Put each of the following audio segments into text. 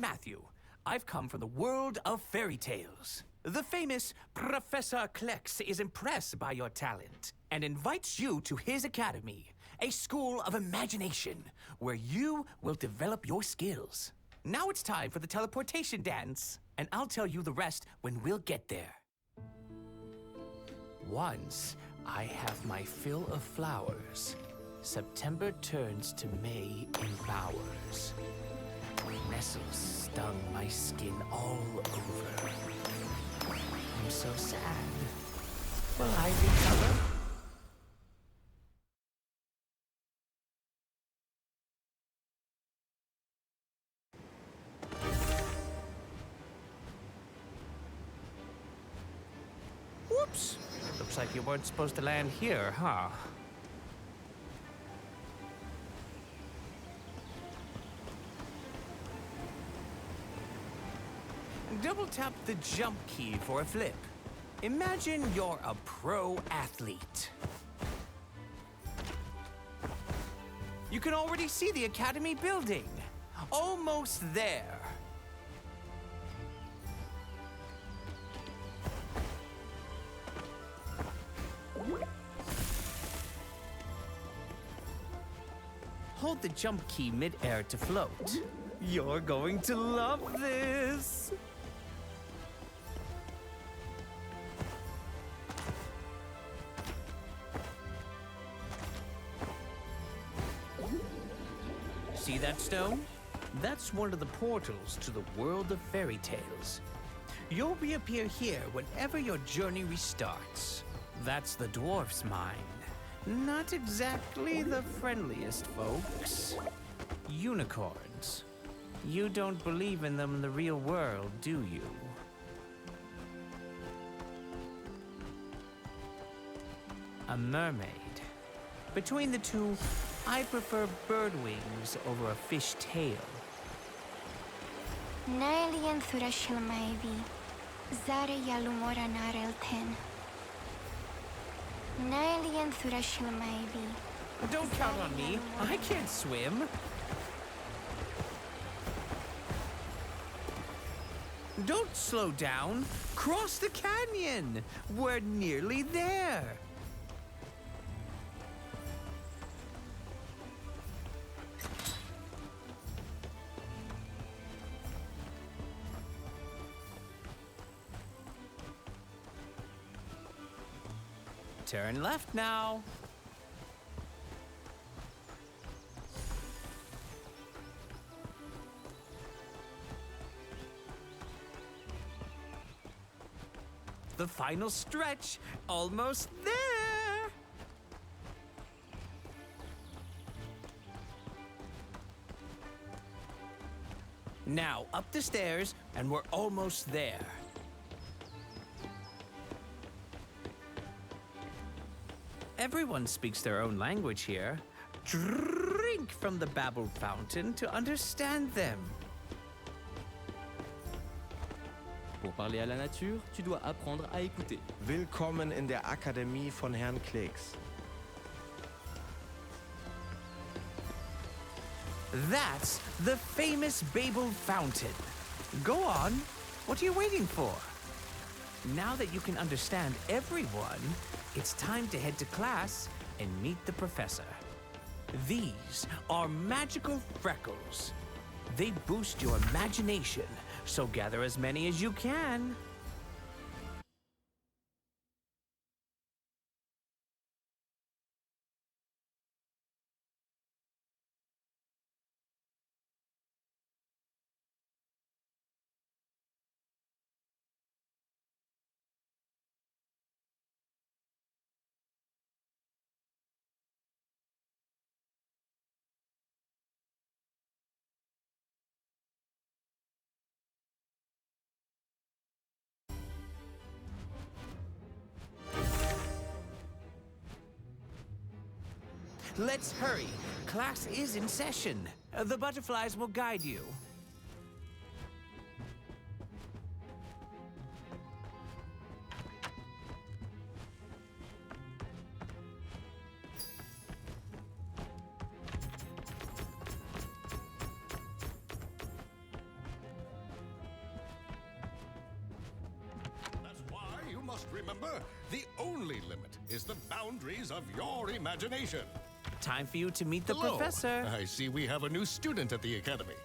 Matthew. I've come from the world of fairy tales. The famous Professor Kleks is impressed by your talent and invites you to his academy, a school of imagination where you will develop your skills. Now it's time for the teleportation dance, and I'll tell you the rest when we'll get there. Once I have my fill of flowers, September turns to May in bowers. Nettles stung my skin all over. I'm so sad. Will I recover? Whoops! Looks like you weren't supposed to land here, huh? Double tap the jump key for a flip. Imagine you're a pro athlete. You can already see the academy building. Almost there. Hold the jump key mid-air to float. You're going to love this! See that stone? That's one of the portals to the world of fairy tales. You'll reappear here whenever your journey restarts. That's the dwarf's mine. Not exactly the friendliest folks. Unicorns. You don't believe in them in the real world, do you? A mermaid. Between the two, I prefer bird wings over a fish tail. Naelian thurashil maybe. Zare yalumora narelten. Naelian thurashil maybe. Don't count on me. I can't swim. Don't slow down. Cross the canyon. We're nearly there. Turn left now. The final stretch, almost there. Now up the stairs, and we're almost there. Everyone speaks their own language here. Drink from the babbled fountain to understand them. Pour parler à la nature, tu dois apprendre à écouter. Willkommen in der Akademie von Herrn Kleks. That's the famous babbled fountain. Go on. What are you waiting for? Now that you can understand everyone, it's time to head to class and meet the professor. These are magical freckles. They boost your imagination, so gather as many as you can. Let's hurry. Class is in session. The butterflies will guide you. remember, the only limit is the boundaries of your imagination. Time for you to meet the Hello. professor. I see we have a new student at the Academy.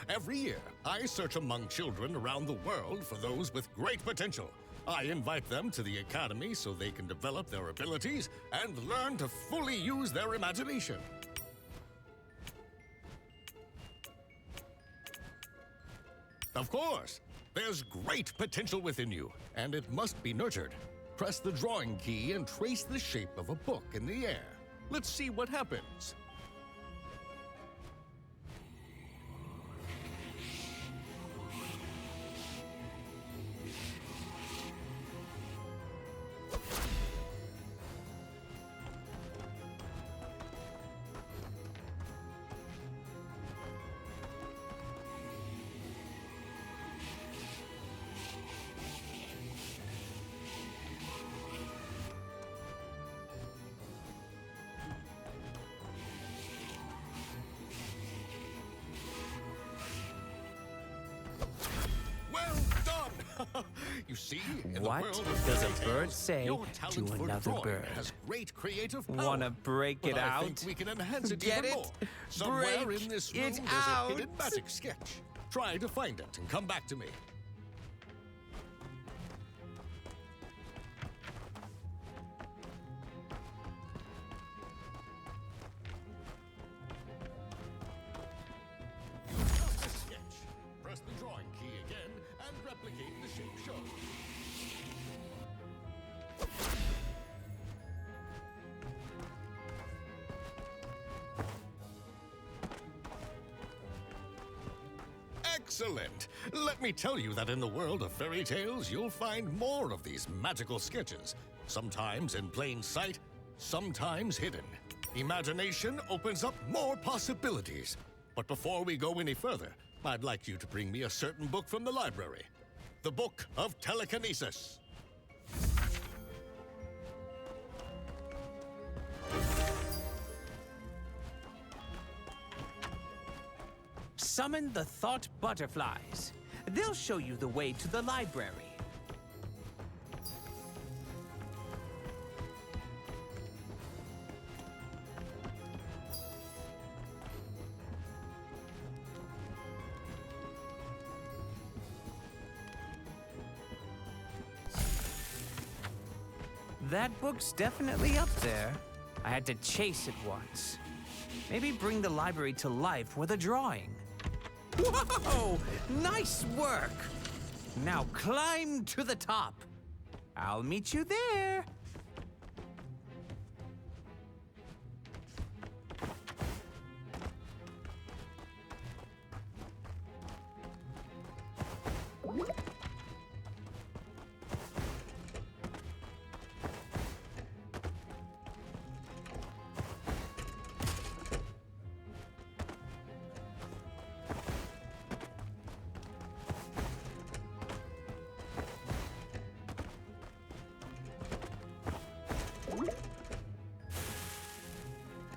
Every year, I search among children around the world for those with great potential. I invite them to the Academy so they can develop their abilities and learn to fully use their imagination. Of course, there's great potential within you, and it must be nurtured. Press the drawing key and trace the shape of a book in the air. Let's see what happens. You see, in What the world of does a fairy bird tales, say your to talent for another drawing bird? has great creative power. Wanna break But it I out? think we can enhance it Get even it? more. Somewhere Break in this room, it there's out. a hidden magic sketch. Try to find it and come back to me. Just a sketch. Press the drawing key again and replicate the shape shown. Excellent! Let me tell you that in the world of fairy tales, you'll find more of these magical sketches. Sometimes in plain sight, sometimes hidden. Imagination opens up more possibilities. But before we go any further, I'd like you to bring me a certain book from the library. The Book of Telekinesis. Summon the thought butterflies. They'll show you the way to the library. That book's definitely up there. I had to chase it once. Maybe bring the library to life with a drawing. Whoa! Nice work! Now climb to the top. I'll meet you there.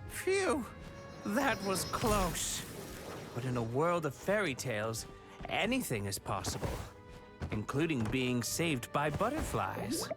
Phew, that was close. But in a world of fairy tales, anything is possible, including being saved by butterflies.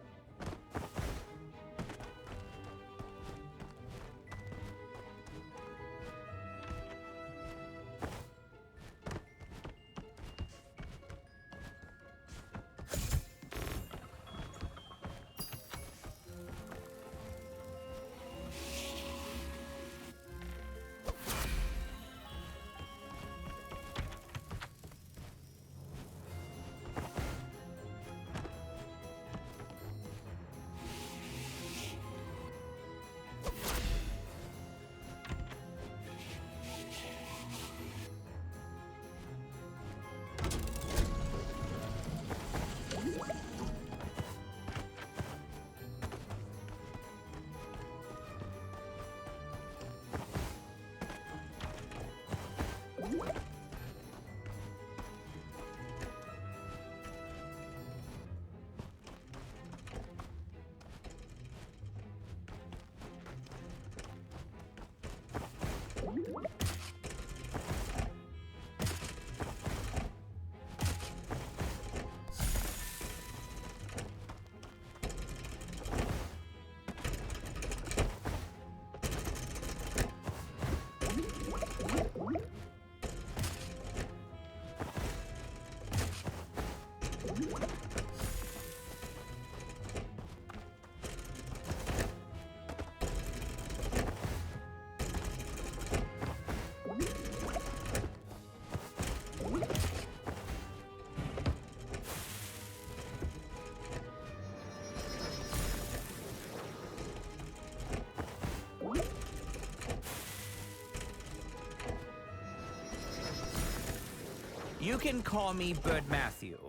You can call me Bird Matthew.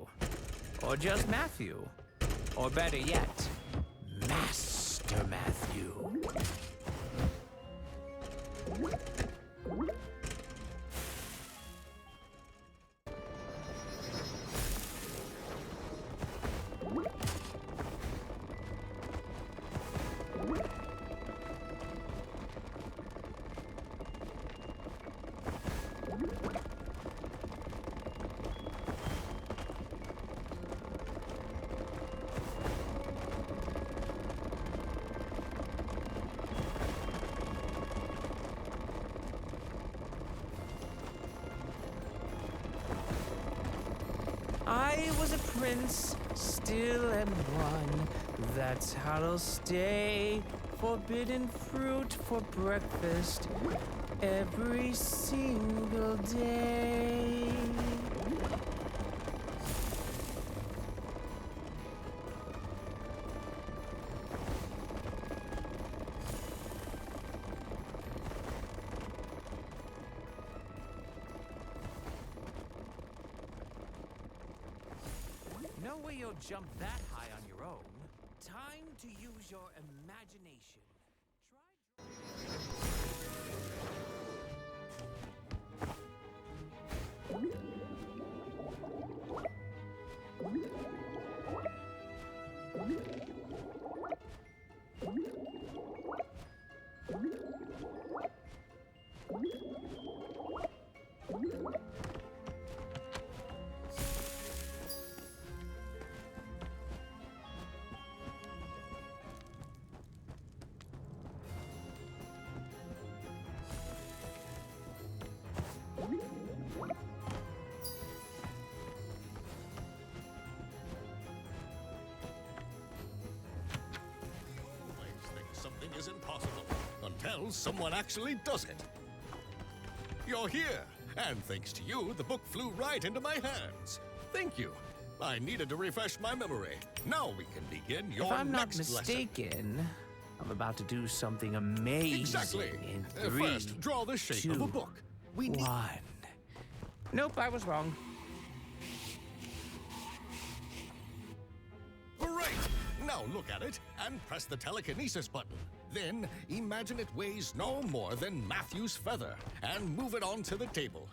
Or just Matthew. Or better yet, Master Matthew. I was a prince, still am one. That's how I'll stay. Forbidden fruit for breakfast every single day. No way you'll jump that high on your own. Time to use your imagination. Something is impossible until someone actually does it. You're here, and thanks to you, the book flew right into my hands. Thank you. I needed to refresh my memory. Now we can begin your If I'm not next lesson. mistaken, I'm about to do something amazing. Exactly. In 3, First, draw the shape 2, of a book. We need 1. Nope, I was wrong. Great! Now look at it and press the telekinesis button. Then imagine it weighs no more than Matthew's feather and move it onto the table.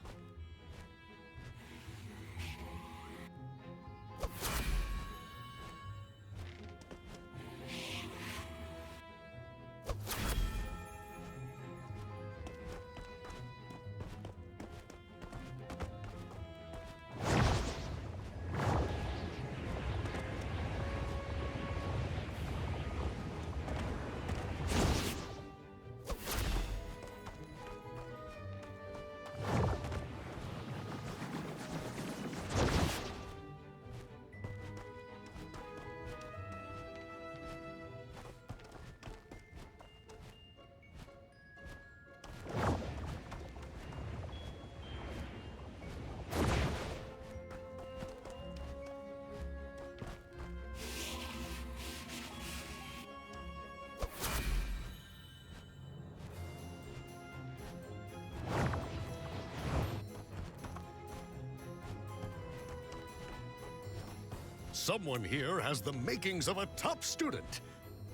Someone here has the makings of a top student.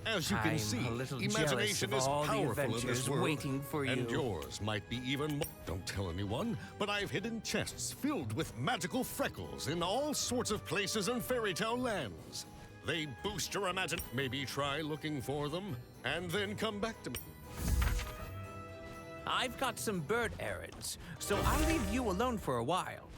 As you can I'm see, a little imagination jealous is of all the powerful in this adventures world, waiting for and you. yours might be even more. Don't tell anyone, but I've hidden chests filled with magical freckles in all sorts of places in fairytale lands. They boost your imagination. Maybe try looking for them, and then come back to me. I've got some bird errands, so I'll leave you alone for a while.